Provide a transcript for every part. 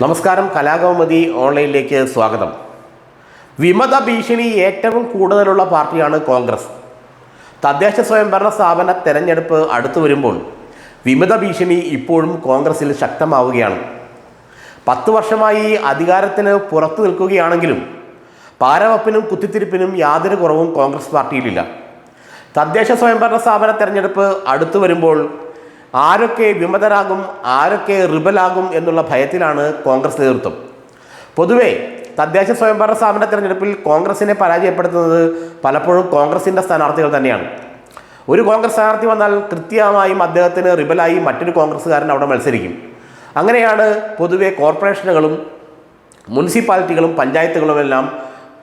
നമസ്കാരം, കലാകൗമുദി ഓൺലൈനിലേക്ക് സ്വാഗതം. വിമത ഭീഷണി ഏറ്റവും കൂടുതലുള്ള പാർട്ടിയാണ് കോൺഗ്രസ്. തദ്ദേശ സ്വയംഭരണ സ്ഥാപന തെരഞ്ഞെടുപ്പ് അടുത്തു വരുമ്പോൾ വിമത ഭീഷണി ഇപ്പോഴും കോൺഗ്രസിൽ ശക്തമാവുകയാണ്. 10 വർഷമായി അധികാരത്തിന് പുറത്തു നിൽക്കുകയാണെങ്കിലും പാരവപ്പിനും കുത്തിത്തിരിപ്പിനും യാതൊരു കുറവും കോൺഗ്രസ് പാർട്ടിയിലില്ല. തദ്ദേശ സ്വയംഭരണ സ്ഥാപന തെരഞ്ഞെടുപ്പ് അടുത്തു വരുമ്പോൾ ആരൊക്കെ വിമതരാകും, ആരൊക്കെ റിബലാകും എന്നുള്ള ഭയത്തിലാണ് കോൺഗ്രസ് നേതൃത്വം. പൊതുവെ തദ്ദേശ സ്വയംഭരണ സ്ഥാപന തെരഞ്ഞെടുപ്പിൽ കോൺഗ്രസിനെ പരാജയപ്പെടുത്തുന്നത് പലപ്പോഴും കോൺഗ്രസിൻ്റെ സ്ഥാനാർത്ഥികൾ തന്നെയാണ്. ഒരു കോൺഗ്രസ് സ്ഥാനാർത്ഥി വന്നാൽ കൃത്യമായും അദ്ദേഹത്തിന് റിബലായി മറ്റൊരു കോൺഗ്രസ്സുകാരൻ അവിടെ മത്സരിക്കും. അങ്ങനെയാണ് പൊതുവെ കോർപ്പറേഷനുകളും മുനിസിപ്പാലിറ്റികളും പഞ്ചായത്തുകളുമെല്ലാം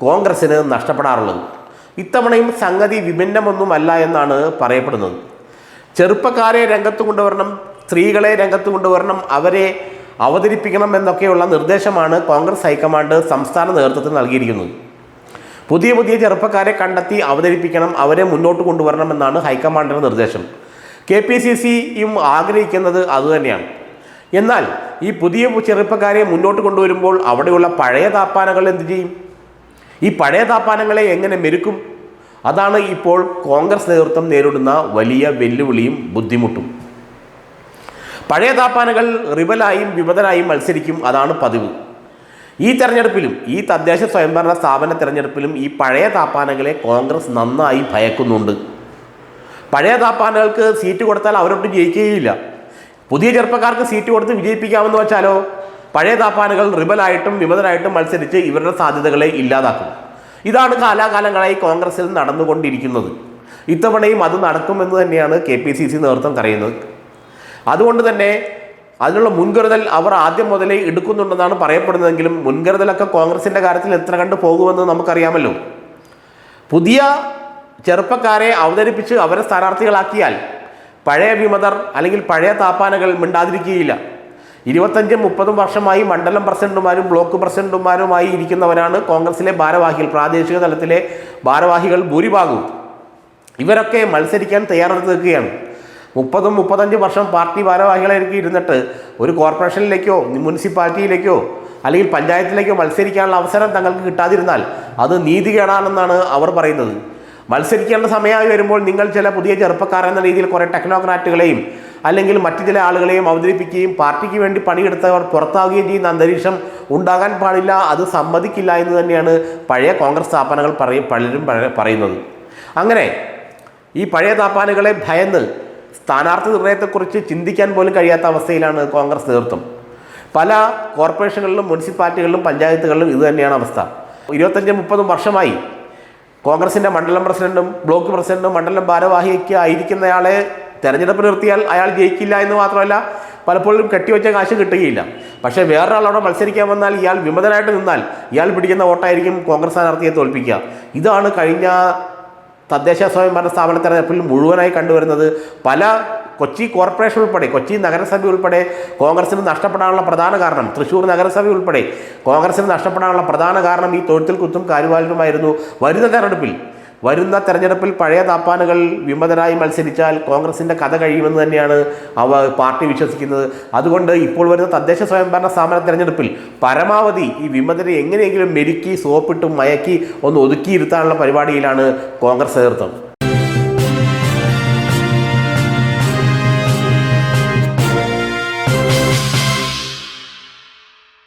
കോൺഗ്രസ്സിന് നഷ്ടപ്പെടാറുള്ളത്. ഇത്തവണയും സംഗതി വിഭിന്നമൊന്നുമല്ല എന്നാണ് പറയപ്പെടുന്നത്. ചെറുപ്പക്കാരെ രംഗത്ത് കൊണ്ടുവരണം, സ്ത്രീകളെ രംഗത്ത് കൊണ്ടുവരണം, അവരെ അവതരിപ്പിക്കണം എന്നൊക്കെയുള്ള നിർദ്ദേശമാണ് കോൺഗ്രസ് ഹൈക്കമാൻഡ് സംസ്ഥാന നേതൃത്വത്തിന് നൽകിയിരിക്കുന്നത്. പുതിയ ചെറുപ്പക്കാരെ അവതരിപ്പിക്കണം, അവരെ മുന്നോട്ട് കൊണ്ടുവരണം എന്നാണ് ഹൈക്കമാൻഡിൻ്റെ നിർദ്ദേശം. KPCCയും ആഗ്രഹിക്കുന്നത് അതുതന്നെയാണ്. എന്നാൽ ഈ പുതിയ ചെറുപ്പക്കാരെ മുന്നോട്ട് കൊണ്ടുവരുമ്പോൾ അവിടെയുള്ള പഴയ താപ്പാനകൾ എന്തു ചെയ്യും? ഈ പഴയ താപ്പാനങ്ങളെ എങ്ങനെ മെരുക്കും? അതാണ് ഇപ്പോൾ കോൺഗ്രസ് നേതൃത്വം നേരിടുന്ന വലിയ വെല്ലുവിളിയും ബുദ്ധിമുട്ടും. പഴയ താപ്പാനകൾ റിബലായും വിമതരായും മത്സരിക്കും, അതാണ് പതിവ്. ഈ തെരഞ്ഞെടുപ്പിലും, ഈ തദ്ദേശ സ്വയംഭരണ സ്ഥാപന തെരഞ്ഞെടുപ്പിലും ഈ പഴയ താപ്പാനകളെ കോൺഗ്രസ് നന്നായി ഭയക്കുന്നുണ്ട്. പഴയ താപ്പാനകൾക്ക് സീറ്റ് കൊടുത്താൽ അവരൊട്ടും ജയിക്കുകയില്ല. പുതിയ ചെറുപ്പക്കാർക്ക് സീറ്റ് കൊടുത്ത് വിജയിപ്പിക്കാമെന്ന് വെച്ചാലോ പഴയ താപ്പാനകൾ റിബലായിട്ടും വിമതരായിട്ടും മത്സരിച്ച് ഇവരുടെ സാധ്യതകളെ ഇല്ലാതാക്കും. ഇതാണ് കാലാകാലങ്ങളായി കോൺഗ്രസിൽ നടന്നുകൊണ്ടിരിക്കുന്നത്. ഇത്തവണയും അത് നടക്കുമെന്ന് തന്നെയാണ് KPCC നേതൃത്വം പറയുന്നത്. അതുകൊണ്ട് തന്നെ അതിനുള്ള മുൻകരുതൽ അവർ ആദ്യം മുതലേ എടുക്കുന്നുണ്ടെന്നാണ് പറയപ്പെടുന്നതെങ്കിലും മുൻകരുതലൊക്കെ കോൺഗ്രസിൻ്റെ കാര്യത്തിൽ എത്ര കണ്ട് പോകുമെന്ന് നമുക്കറിയാമല്ലോ. പുതിയ ചെറുപ്പക്കാരെ അവതരിപ്പിച്ച് അവരെ സ്ഥാനാർത്ഥികളാക്കിയാൽ പഴയ വിമതർ അല്ലെങ്കിൽ പഴയ താപ്പാനകൾ മിണ്ടാതിരിക്കുകയില്ല. 25-30 വർഷമായി മണ്ഡലം പ്രസിഡന്റുമാരും ബ്ലോക്ക് പ്രസിഡന്റുമാരുമായി ഇരിക്കുന്നവരാണ് കോൺഗ്രസിലെ ഭാരവാഹികൾ, പ്രാദേശിക തലത്തിലെ ഭാരവാഹികൾ ഭൂരിഭാഗവും. ഇവരൊക്കെ മത്സരിക്കാൻ തയ്യാറെടുത്ത് നിൽക്കുകയാണ്. 30-35 വർഷം പാർട്ടി ഭാരവാഹികളായിരിക്കും ഇരുന്നിട്ട് ഒരു കോർപ്പറേഷനിലേക്കോ മുനിസിപ്പാലിറ്റിയിലേക്കോ അല്ലെങ്കിൽ പഞ്ചായത്തിലേക്കോ മത്സരിക്കാനുള്ള അവസരം തങ്ങൾക്ക് കിട്ടാതിരുന്നാൽ അത് നീതികേടാണെന്നാണ് അവർ പറയുന്നത്. മത്സരിക്കേണ്ട സമയമായി വരുമ്പോൾ നിങ്ങൾ ചില പുതിയ ചെറുപ്പക്കാർ എന്ന രീതിയിൽ കുറേ ടെക്നോക്രാറ്റുകളെയും അല്ലെങ്കിൽ മറ്റു ചില ആളുകളെയും അവതരിപ്പിക്കുകയും പാർട്ടിക്ക് വേണ്ടി പണിയെടുത്തവർ പുറത്താവുകയും ചെയ്യുന്ന അന്തരീക്ഷം ഉണ്ടാകാൻ പാടില്ല. അത് സമ്മതിക്കില്ല എന്ന് തന്നെയാണ് പഴയ കോൺഗ്രസ് സ്ഥാപനങ്ങൾ പലരും പറയുന്നത്. അങ്ങനെ ഈ പഴയ താപ്പാനുകളെ ഭയന്ന് സ്ഥാനാർത്ഥി നിർണയത്തെക്കുറിച്ച് ചിന്തിക്കാൻ പോലും കഴിയാത്ത അവസ്ഥയിലാണ് കോൺഗ്രസ് നേതൃത്വം. പല കോർപ്പറേഷനുകളിലും മുനിസിപ്പാലിറ്റികളിലും പഞ്ചായത്തുകളിലും ഇത് തന്നെയാണ് അവസ്ഥ. 25-30 വർഷമായി കോൺഗ്രസിൻ്റെ മണ്ഡലം പ്രസിഡന്റും ബ്ലോക്ക് പ്രസിഡന്റും മണ്ഡലം ഭാരവാഹിക്ക് ആയിരിക്കുന്നയാളെ തെരഞ്ഞെടുപ്പ് നിർത്തിയാൽ അയാൾ ജയിക്കില്ല എന്ന് മാത്രമല്ല പലപ്പോഴും കെട്ടിവെച്ച കാശ് കിട്ടുകയില്ല. പക്ഷേ വേറൊരാൾ അവിടെ മത്സരിക്കാൻ വന്നാൽ ഇയാൾ വിമതനായിട്ട് നിന്നാൽ ഇയാൾ പിടിക്കുന്ന വോട്ടായിരിക്കും കോൺഗ്രസ് സ്ഥാനാർത്ഥിയെ തോൽപ്പിക്കുക. ഇതാണ് കഴിഞ്ഞ തദ്ദേശ സ്വയംഭരണ സ്ഥാപന തെരഞ്ഞെടുപ്പിൽ മുഴുവനായി കണ്ടുവരുന്നത്. പല കൊച്ചി കോർപ്പറേഷൻ ഉൾപ്പെടെ, കൊച്ചി നഗരസഭ ഉൾപ്പെടെ കോൺഗ്രസിന് നഷ്ടപ്പെടാനുള്ള പ്രധാന കാരണം, തൃശ്ശൂർ നഗരസഭ ഉൾപ്പെടെ കോൺഗ്രസിന് നഷ്ടപ്പെടാനുള്ള പ്രധാന കാരണം ഈ തൊഴുത്തിൽ കുത്തും കാലുവാലുമായിരുന്നു. വരുന്ന തെരഞ്ഞെടുപ്പിൽ പഴയ താപ്പാനുകൾ വിമതരായി മത്സരിച്ചാൽ കോൺഗ്രസിൻ്റെ കഥ കഴിയുമെന്ന് തന്നെയാണ് പാർട്ടി വിശ്വസിക്കുന്നത്. അതുകൊണ്ട് ഇപ്പോൾ വരുന്ന തദ്ദേശ സ്വയംഭരണ സ്ഥാപന തെരഞ്ഞെടുപ്പിൽ പരമാവധി ഈ വിമതരെ എങ്ങനെയെങ്കിലും മെരുക്കി സോപ്പിട്ടും മയക്കി ഒന്ന് ഒതുക്കിയിരുത്താനുള്ള പരിപാടിയിലാണ് കോൺഗ്രസ് നേതൃത്വം.